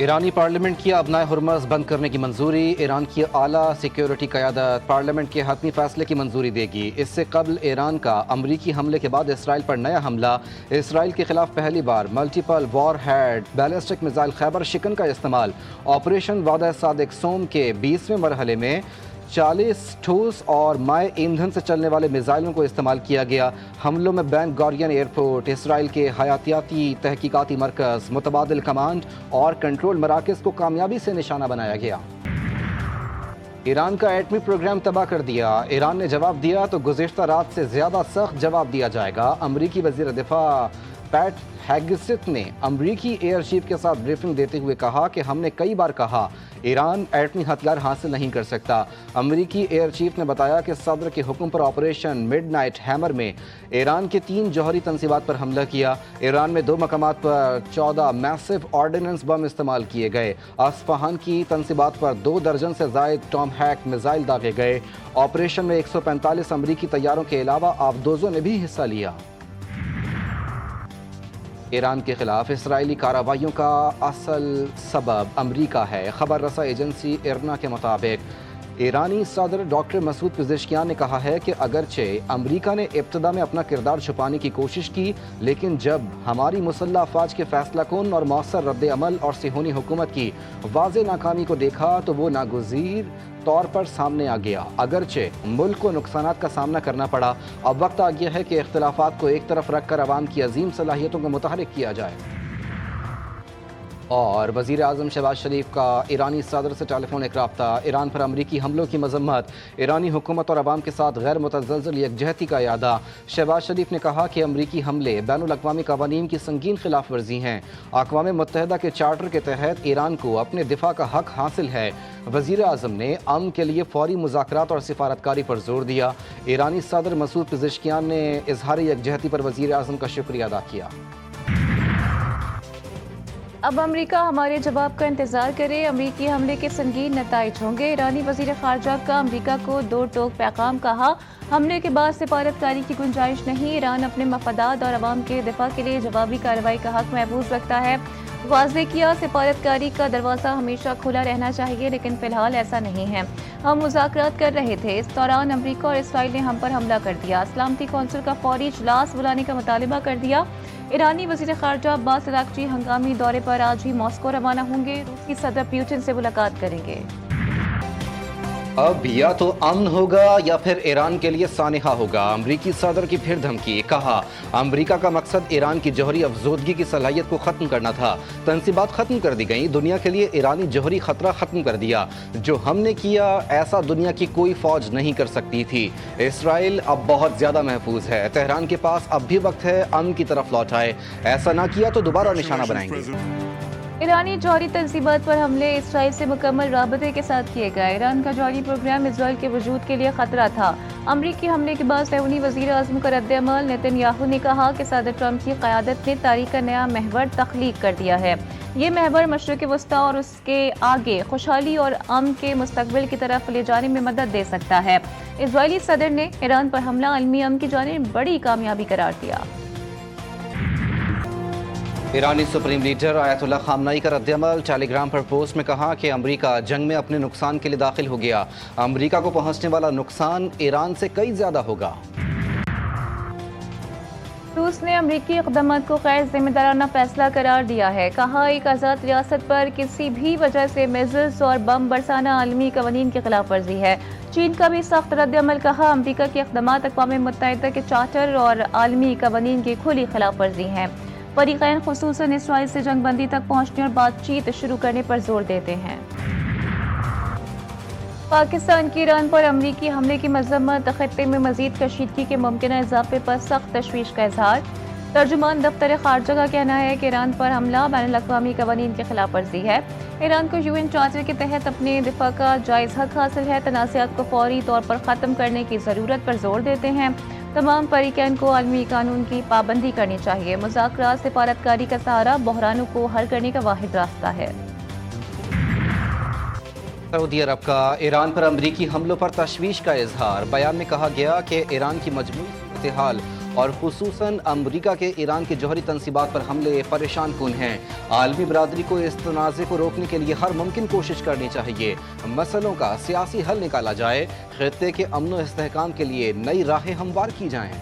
ایرانی پارلیمنٹ کی ابنائے ہرمز بند کرنے کی منظوری۔ ایران کی اعلیٰ سیکیورٹی قیادت پارلیمنٹ کے حتمی فیصلے کی منظوری دے گی۔ اس سے قبل ایران کا امریکی حملے کے بعد اسرائیل پر نیا حملہ۔ اسرائیل کے خلاف پہلی بار multiple war had ballistic missile خیبر شکن کا استعمال۔ آپریشن وعدہ صادق سوم کے 20ویں مرحلے میں 40 ٹھوس اور مائع ایندھن سے چلنے والے میزائلوں کو استعمال کیا گیا۔ حملوں میں بین گورین ایئرپورٹ، اسرائیل کے حیاتیاتی تحقیقاتی مرکز، متبادل کمانڈ اور کنٹرول مراکز کو کامیابی سے نشانہ بنایا گیا۔ ایران کا ایٹمی پروگرام تباہ کر دیا۔ ایران نے جواب دیا تو گزشتہ رات سے زیادہ سخت جواب دیا جائے گا۔ امریکی وزیر دفاع پیٹ ہیگسٹ نے امریکی ایئر چیف کے ساتھ بریفنگ دیتے ہوئے کہا کہ ہم نے کئی بار کہا ایران ایٹمی ہتھیار حاصل نہیں کر سکتا۔ امریکی ایئر چیف نے بتایا کہ صدر کے حکم پر آپریشن مڈ نائٹ ہیمر میں ایران کے 3 جوہری تنصیبات پر حملہ کیا۔ ایران میں 2 مقامات پر 14 میسو آرڈیننس بم استعمال کیے گئے۔ اصفہان کی تنصیبات پر 2 درجن سے زائد ٹام ہیک میزائل داغے گئے۔ آپریشن میں 145 امریکی طیاروں کے علاوہ آبدوزوں نے بھی حصہ لیا۔ ایران کے خلاف اسرائیلی کارروائیوں کا اصل سبب امریکہ ہے۔ خبر رساں ایجنسی ارنا کے مطابق ایرانی صدر ڈاکٹر مسعود پزشکیان نے کہا ہے کہ اگرچہ امریکہ نے ابتدا میں اپنا کردار چھپانے کی کوشش کی، لیکن جب ہماری مسلح افواج کے فیصلہ کن اور مؤثر رد عمل اور صہیونی حکومت کی واضح ناکامی کو دیکھا تو وہ ناگزیر طور پر سامنے آ گیا۔ اگرچہ ملک کو نقصانات کا سامنا کرنا پڑا، اب وقت آ گیا ہے کہ اختلافات کو ایک طرف رکھ کر عوام کی عظیم صلاحیتوں کو متحرک کیا جائے۔ اور وزیر اعظم شہباز شریف کا ایرانی صدر سے ٹیلی فونک رابطہ۔ ایران پر امریکی حملوں کی مذمت، ایرانی حکومت اور عوام کے ساتھ غیر متزلزل یکجہتی کا اعادہ۔ شہباز شریف نے کہا کہ امریکی حملے بین الاقوامی قوانین کی سنگین خلاف ورزی ہیں۔ اقوام متحدہ کے چارٹر کے تحت ایران کو اپنے دفاع کا حق حاصل ہے۔ وزیر اعظم نے امن کے لیے فوری مذاکرات اور سفارتکاری پر زور دیا۔ ایرانی صدر مسعود پزشکیان نے اظہار یکجہتی پر وزیر اعظم کا شکریہ ادا کیا۔ اب امریکہ ہمارے جواب کا انتظار کرے، امریکی حملے کے سنگین نتائج ہوں گے۔ ایرانی وزیر خارجہ کا امریکہ کو 2 ٹوک پیغام، کہا حملے کے بعد سفارتکاری کی گنجائش نہیں، ایران اپنے مفادات اور عوام کے دفاع کے لیے جوابی کارروائی کا حق محفوظ رکھتا ہے۔ واضح کیا سفارتکاری کا دروازہ ہمیشہ کھلا رہنا چاہیے، لیکن فی الحال ایسا نہیں ہے۔ ہم مذاکرات کر رہے تھے، اس دوران امریکہ اور اسرائیل نے ہم پر حملہ کر دیا، سلامتی کونسل کا فوری اجلاس بلانے کا مطالبہ کر دیا۔ ایرانی وزیر خارجہ عباس اراغچی ہنگامی دورے پر آج ہی ماسکو روانہ ہوں گے، روسی صدر پیوٹن سے ملاقات کریں گے۔ اب یا تو امن ہوگا یا پھر ایران کے لیے سانحہ ہوگا۔ امریکی صدر کی پھر دھمکی، کہا امریکہ کا مقصد ایران کی جوہری افزودگی کی صلاحیت کو ختم کرنا تھا، تنصیبات ختم کر دی گئیں، دنیا کے لیے ایرانی جوہری خطرہ ختم کر دیا، جو ہم نے کیا ایسا دنیا کی کوئی فوج نہیں کر سکتی تھی۔ اسرائیل اب بہت زیادہ محفوظ ہے، تہران کے پاس اب بھی وقت ہے امن کی طرف لوٹ آئے، ایسا نہ کیا تو دوبارہ نشانہ بنائیں گے۔ ایرانی جوہری تنصیبات پر حملے اسرائیل سے مکمل رابطے کے ساتھ کیے گئے۔ ایران کا جوہری پروگرام اسرائیل کے وجود کے لیے خطرہ تھا۔ امریکی حملے کے بعد صہیونی وزیر اعظم کا رد عمل، نیتن یاہو نے کہا کہ صدر ٹرمپ کی قیادت نے تاریخ کا نیا محور تخلیق کر دیا ہے۔ یہ محور مشرق وسطیٰ اور اس کے آگے خوشحالی اور امن کے مستقبل کی طرف لے جانے میں مدد دے سکتا ہے۔ اسرائیلی صدر نے ایران پر حملہ عالمی امن کی جانب بڑی کامیابی قرار دیا۔ ایرانی سپریم لیڈر آیت اللہ خامنئی کا رد عمل، ٹیلی گرام پر پوسٹ میں کہا کہ امریکہ جنگ میں اپنے نقصان کے لیے داخل ہو گیا، امریکہ کو پہنچنے والا نقصان ایران سے کئی زیادہ ہوگا۔ روس نے امریکی اقدامات کو غیر ذمہ دارانہ فیصلہ قرار دیا ہے، کہا ایک آزاد ریاست پر کسی بھی وجہ سے میزائلز اور بم برسانا عالمی قوانین کی خلاف ورزی ہے۔ چین کا بھی سخت رد عمل، کہا امریکہ کے اقدامات اقوام متحدہ کے چارٹر اور عالمی قوانین کی کھلی خلاف ورزی ہیں۔ فریقین خصوصاً اسرائیل سے جنگ بندی تک پہنچنے اور بات چیت شروع کرنے پر زور دیتے ہیں۔ پاکستان کی ایران پر امریکی حملے کی مذمت، خطے میں مزید کشیدگی کے ممکنہ اضافے پر سخت تشویش کا اظہار۔ ترجمان دفتر خارجہ کا کہنا ہے کہ ایران پر حملہ بین الاقوامی قوانین کی خلاف ورزی ہے۔ ایران کو UN چارٹر کے تحت اپنے دفاع کا جائز حق حاصل ہے، تنازعات کو فوری طور پر ختم کرنے کی ضرورت پر زور دیتے ہیں۔ تمام فریقین کو عالمی قانون کی پابندی کرنی چاہیے، مذاکرات سفارتکاری کا سہارا بحرانوں کو حل کرنے کا واحد راستہ ہے۔ سعودی عرب کا ایران پر امریکی حملوں پر تشویش کا اظہار، بیان میں کہا گیا کہ ایران کی مجموعی صورتحال اور خصوصاً امریکہ کے ایران کے جوہری تنصیبات پر حملے پریشان کن ہیں۔ عالمی برادری کو اس تنازع کو روکنے کے لیے ہر ممکن کوشش کرنی چاہیے، مسئلوں کا سیاسی حل نکالا جائے، خطے کے امن و استحکام کے لیے نئی راہیں ہموار کی جائیں۔